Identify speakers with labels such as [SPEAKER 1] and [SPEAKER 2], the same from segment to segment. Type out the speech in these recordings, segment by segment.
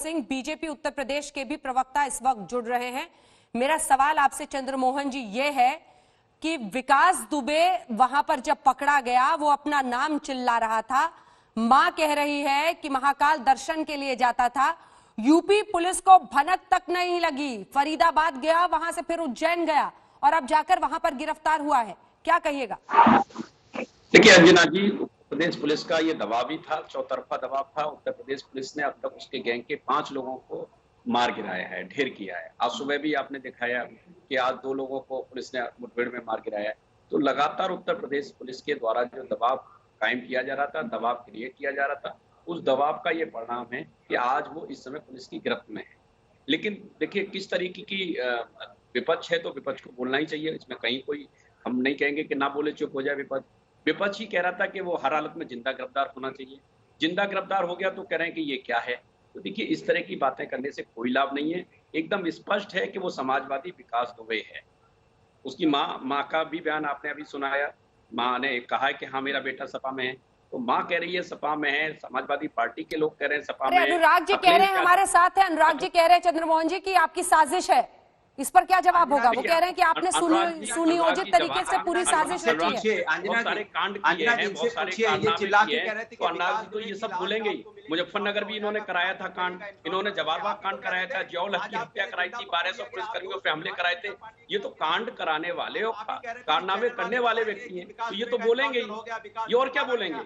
[SPEAKER 1] Singh BJP Uttar Pradesh के भी प्रवक्ता इस वक्त जुड़ रहे हैं। मेरा सवाल आपसे चंद्रमोहन जी ये है कि विकास दुबे वहां पर जब पकड़ा गया वो अपना नाम चिल्ला रहा था, मां कह रही है कि महाकाल दर्शन के लिए जाता था। यूपी पुलिस को भनक तक नहीं लगी, फरीदाबाद गया, वहां से फिर उज्जैन गया और अब जाकर वहां पर गिरफ्तार हुआ है। क्या कहिएगा?
[SPEAKER 2] देखिए अंजना जी, उत्तर प्रदेश पुलिस का ये दबाव भी था, चौतरफा दबाव था। उत्तर प्रदेश पुलिस ने अब तक उसके गैंग के 5 लोगों को मार गिराया है, ढेर किया है। आज सुबह भी आपने दिखाया कि आज 2 लोगों को पुलिस ने मुठभेड़ में मार गिराया है। तो लगातार उत्तर प्रदेश पुलिस के द्वारा जो दबाव कायम किया जा रहा था, दबाव क्रिएट किया जा रहा था, उस दबाव का ये परिणाम है कि आज वो इस समय पुलिस की गिरफ्त में है। लेकिन देखिए किस तरीके की विपक्ष है, तो विपक्ष को बोलना ही चाहिए। इसमें कहीं कोई हम नहीं कहेंगे कि ना बोले चुप हो जाए विपक्ष। विपक्ष ही कह रहा था कि वो हर हालत में जिंदा गिरफ्तार होना चाहिए। जिंदा गिरफ्तार हो गया तो कह रहे हैं कि ये क्या है। तो देखिए इस तरह की बातें करने से कोई लाभ नहीं है। एकदम स्पष्ट है कि वो समाजवादी विकास दुबे है। उसकी माँ का भी बयान आपने अभी सुनाया। माँ ने कहा है कि हाँ मेरा बेटा सपा में है, तो माँ कह रही है सपा में है, समाजवादी पार्टी के लोग कह रहे हैं सपा में है।
[SPEAKER 1] अनुराग जी कह रहे हैं हमारे साथ है, अनुराग जी कह रहे हैं चंद्रमोहन जी की आपकी साजिश है। इस पर क्या जवाब होगा? वो कह रहे हैं कि आपने सुनियोजित तरीके से पूरी साजिश रची है।
[SPEAKER 2] बहुत सारे कांड किए हैं, बहुत सारे कारनामे किए हैं, तो अनुराग जी तो ये सब बोलेंगे ही। मुजफ्फरनगर भी इन्होंने कराया था कांड, इन्होंने जवाहरबाग कांड कराया था, जौल हक की हत्या कराई थी, 1200 पुलिसकर्मियों पे हमले कराए थे। ये तो कांड कराने वाले और कारनामे करने वाले व्यक्ति हैं, तो ये तो बोलेंगे ही। ये और क्या बोलेंगे?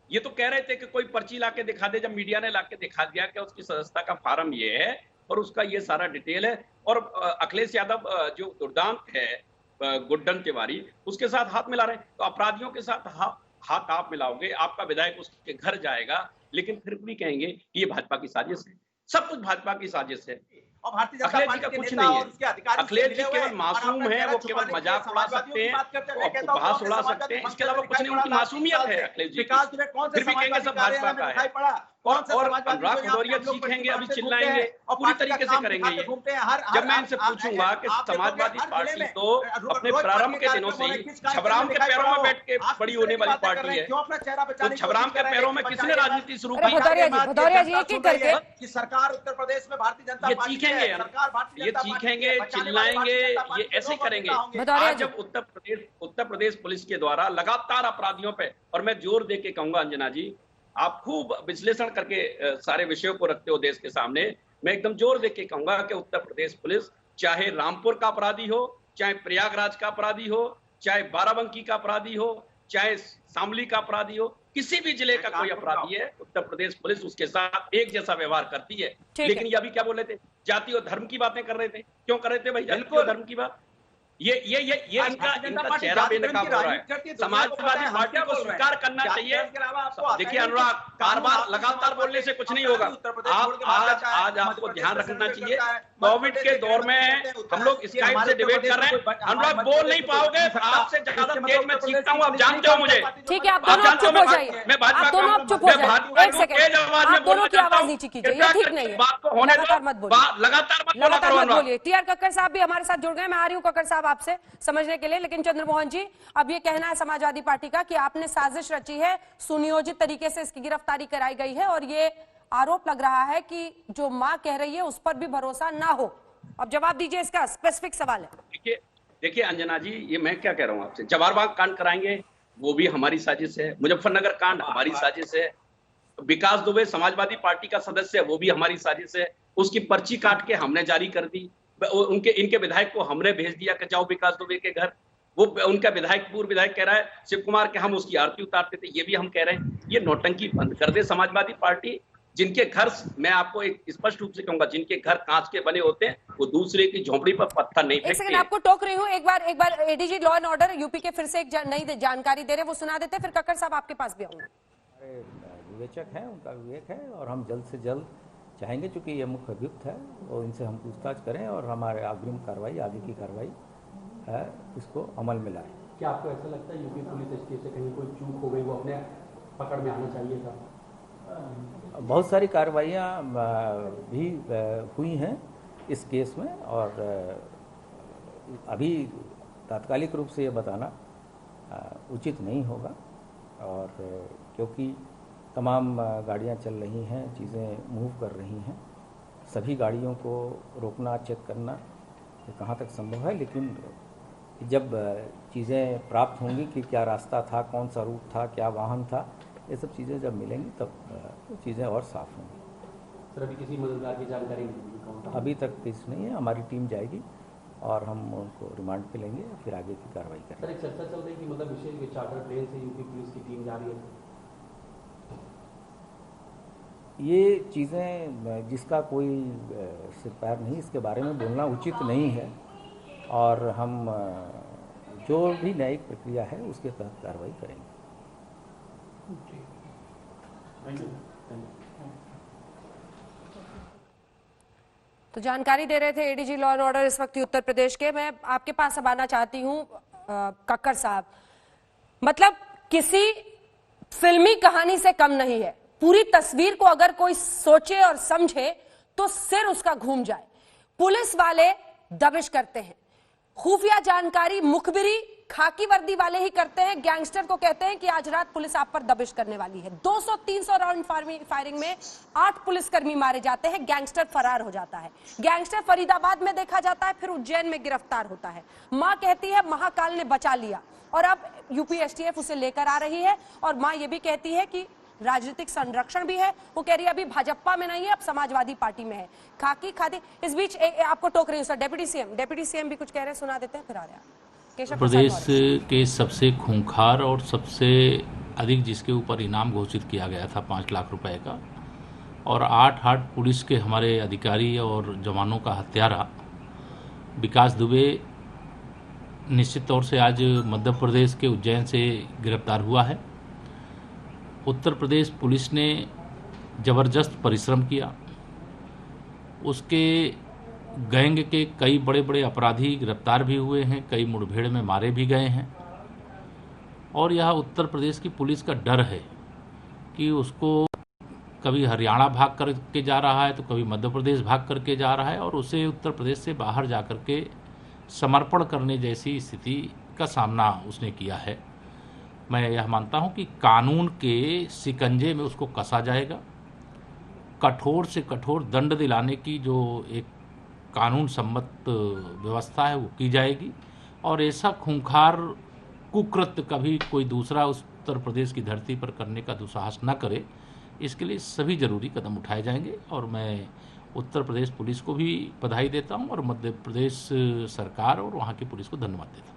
[SPEAKER 2] ये तो कह रहे थे कि कोई पर्ची लाके दिखा दे। जब मीडिया ने लाके दिखा दिया कि उसकी सदस्यता का फार्म ये है और उसका ये सारा डिटेल है, और अखिलेश यादव जो दुर्दांत है गुड्डन तिवारी, उसके साथ हाथ मिला रहे हैं, तो अपराधियों के साथ हाथ आप मिलाओगे, आपका विधायक उसके घर जाएगा, लेकिन फिर भी कहेंगे कि ये भाजपा की साजिश है। सब कुछ भाजपा की साजिश है। अखिलेश जी का कुछ नहीं है। अखिलेश जी केवल मासूम है, वो केवल मजाक उड़ा सकते हैं, उपहास उड़ा सकते हैं, इसके अलावा कुछ नहीं। उनकी मासूमियत है अखिलेश जी की, फिर भी कहेंगे सब भाजपा का है। और अनुराग भदौरिया चीखेंगे, अभी चिल्लाएंगे, पूरी तरीके से करेंगे ये। जब मैं इनसे पूछूंगा कि समाजवादी पार्टी तो अपने प्रारंभ के दिनों से ही छबराम के पैरों में बैठ के बड़ी होने वाली पार्टी है, तो छबराम के पैरों में किसने राजनीति शुरू की?
[SPEAKER 1] भदौरिया जी एक एक करके
[SPEAKER 3] सरकार उत्तर प्रदेश में भारतीय जनता पार्टी
[SPEAKER 2] ये चीखेंगे, चिल्लाएंगे, ये ऐसे करेंगे। आज जब उत्तर प्रदेश पुलिस के द्वारा लगातार अपराधियों पे, और मैं जोर दे के कहूंगा अंजना जी, आप खूब विश्लेषण करके सारे विषयों को रखते हो देश के सामने, मैं एकदम जोर दे के कहूंगा कि उत्तर प्रदेश पुलिस चाहे रामपुर का अपराधी हो, चाहे प्रयागराज का अपराधी हो, चाहे बाराबंकी का अपराधी हो, चाहे शामली का अपराधी हो, किसी भी जिले का कोई अपराधी है, उत्तर प्रदेश पुलिस उसके साथ एक जैसा व्यवहार करती है। लेकिन ये अभी क्या बोल रहे थे? जाति और धर्म की बातें कर रहे थे। क्यों कर रहे थे भाई जाति और धर्म की बात? ये इनका चेहरा बेनकाब हो रहा है। समाजवादी पार्टी को स्वीकार करना चाहिए। देखिए अनुराग, बार लगातार बोलने से कुछ नहीं होगा। आज आपको ध्यान रखना चाहिए, कोविड के दौर में हम लोग स्काइप से डिबेट कर रहे हैं। अनुराग बोल नहीं पाओगे, आपसे ज्यादा तेज मैं चीखता हूँ, आप जानते हो मुझे।
[SPEAKER 1] ठीक है, आप दोनों चुप हो जाइए।
[SPEAKER 2] मैं भाजपा
[SPEAKER 1] दोनों आप चुप हो जाइए। एक सेकंड, आप दोनों की आवाज नीचे कीजिए, ये ठीक नहीं है। लगातार मत बोलिए। टीआर कक्कर साहब भी हमारे साथ जुड़ गए। मैं आ रही हूँ कक्कर साहब आपसे समझने के लिए, लेकिन चंद्रमोहन जी अब ये कहना है समाजवादी पार्टी का कि आपने साजिश रची है, सुनियोजित तरीके से इसकी गिरफ्तारी कराई गई है, और ये आरोप लग रहा है कि जो मां कह रही है उस पर भी भरोसा ना हो। अब जवाब दीजिए, इसका स्पेसिफिक सवाल है।
[SPEAKER 2] देखिए अंजना जी, ये मैं क्या कह रहा हूं आपसे, जवाहरबाग कांड कराएंगे वो भी हमारी साजिश है, मुजफ्फरनगर कांड हमारी साजिश है, विकास दुबे समाजवादी पार्टी का सदस्य है, वो भी हमारी साजिश है। उसकी पर्ची काट के हमने जारी कर दी, इनके विधायक को हमने भेज दिया कि जाओ विकास दुबे के घर। वो उनका विधायक, पूर्व विधायक कह रहा है शिव कुमार के हम उसकी आरती उतारते थे, ये भी हम कह रहे हैं। ये नौटंकी बंद कर दे समाजवादी पार्टी। जिनके घर, मैं आपको एक स्पष्ट रूप से कहूंगा, जिनके घर कांच के बने होते हैं वो दूसरे की झोपड़ी पर पत्थर नहीं फेंकते।
[SPEAKER 1] एक सेकंड, आपको टोक रही हूँ। एक बार ADG law and order UP के फिर से एक नई जानकारी दे रहे, वो सुना देते, फिर कक्कर साहब आपके पास भी आऊंगा।
[SPEAKER 4] विवेचक है, उनका विवेक है, और हम जल्द से जल्द चाहेंगे, चूंकि ये मुख्य अभियुक्त है, और इनसे हम पूछताछ करें और हमारे अग्रिम कार्रवाई, आगे की कार्रवाई है इसको अमल में लाएं।
[SPEAKER 5] क्या आपको ऐसा लगता है यूपी पुलिस इस केस से कहीं कोई चूक हो गई, वो अपने पकड़ में आना चाहिए था?
[SPEAKER 4] बहुत सारी कार्रवाइयाँ भी हुई हैं इस केस में, और अभी तात्कालिक रूप से ये बताना उचित नहीं होगा, और क्योंकि तमाम गाड़ियां चल रही हैं, चीज़ें मूव कर रही हैं। सभी गाड़ियों को रोकना, चेक करना ये कहाँ तक संभव है, लेकिन जब चीज़ें प्राप्त होंगी कि क्या रास्ता था, कौन सा रूट था, क्या वाहन था, ये सब चीज़ें जब मिलेंगी तब चीज़ें और साफ होंगी।
[SPEAKER 5] सर अभी किसी मददगार की जानकारी नहीं है?
[SPEAKER 4] अभी तक किसी नहीं है। हमारी टीम जाएगी और हम उनको रिमांड पे लेंगे, फिर आगे की कार्रवाई करेंगे।
[SPEAKER 5] सर एक चर्चा चल रही है कि मतलब विशेष चार्टर प्लेन से यूपी पुलिस की टीम जा रही है।
[SPEAKER 4] ये चीज़ें जिसका कोई सिर पैर नहीं, इसके बारे में बोलना उचित नहीं है और हम जो भी न्यायिक प्रक्रिया है उसके तहत कार्रवाई करेंगे।
[SPEAKER 1] तो जानकारी दे रहे थे एडीजी लॉ एंड ऑर्डर इस वक्त उत्तर प्रदेश के। मैं आपके पास अब आना चाहती हूं कक्कर साहब, मतलब किसी फिल्मी कहानी से कम नहीं है। पूरी तस्वीर को अगर कोई सोचे और समझे तो सिर उसका घूम जाए। पुलिस वाले दबिश करते हैं, खुफिया जानकारी मुखबिरी खाकी वर्दी वाले ही करते हैं। गैंगस्टर को कहते हैं कि आज रात पुलिस आप पर दबिश करने वाली है। 200-300 राउंड फायरिंग में 8 पुलिसकर्मी मारे जाते हैं, गैंगस्टर फरार हो जाता है। गैंगस्टर फरीदाबाद में देखा जाता है, फिर उज्जैन में गिरफ्तार होता है। मां कहती है महाकाल ने बचा लिया और अब यूपी एसटीएफ उसे लेकर आ रही है। और मां ये भी कहती है कि राजनीतिक संरक्षण भी है। वो कह रही है अभी भाजपा में नहीं है, अब समाजवादी पार्टी में है। खाकी खादी। इस बीच आपको टोक रही हूँ सर, डेप्यूटी सीएम भी कुछ कह रहे हैं, सुना देते हैं फिर आ रहे हैं।
[SPEAKER 6] प्रदेश के सबसे खूंखार और सबसे अधिक जिसके ऊपर इनाम घोषित किया गया था 5 लाख रुपए का, और 8 पुलिस के हमारे अधिकारी और जवानों का हत्यारा विकास दुबे निश्चित तौर से आज मध्य प्रदेश के उज्जैन से गिरफ्तार हुआ है। उत्तर प्रदेश पुलिस ने ज़बरदस्त परिश्रम किया। उसके गैंग के कई बड़े बड़े अपराधी गिरफ्तार भी हुए हैं, कई मुठभेड़ में मारे भी गए हैं। और यह उत्तर प्रदेश की पुलिस का डर है कि उसको कभी हरियाणा भाग करके जा रहा है तो कभी मध्य प्रदेश भाग करके जा रहा है, और उसे उत्तर प्रदेश से बाहर जा कर के समर्पण करने जैसी स्थिति का सामना उसने किया है। मैं यह मानता हूं कि कानून के शिकंजे में उसको कसा जाएगा, कठोर से कठोर दंड दिलाने की जो एक कानून सम्मत व्यवस्था है वो की जाएगी, और ऐसा खूंखार कुकृत्य कभी कोई दूसरा उत्तर प्रदेश की धरती पर करने का दुस्साहस न करे, इसके लिए सभी जरूरी कदम उठाए जाएंगे। और मैं उत्तर प्रदेश पुलिस को भी बधाई देता हूं और मध्य प्रदेश सरकार और वहां की पुलिस को धन्यवाद देता हूं।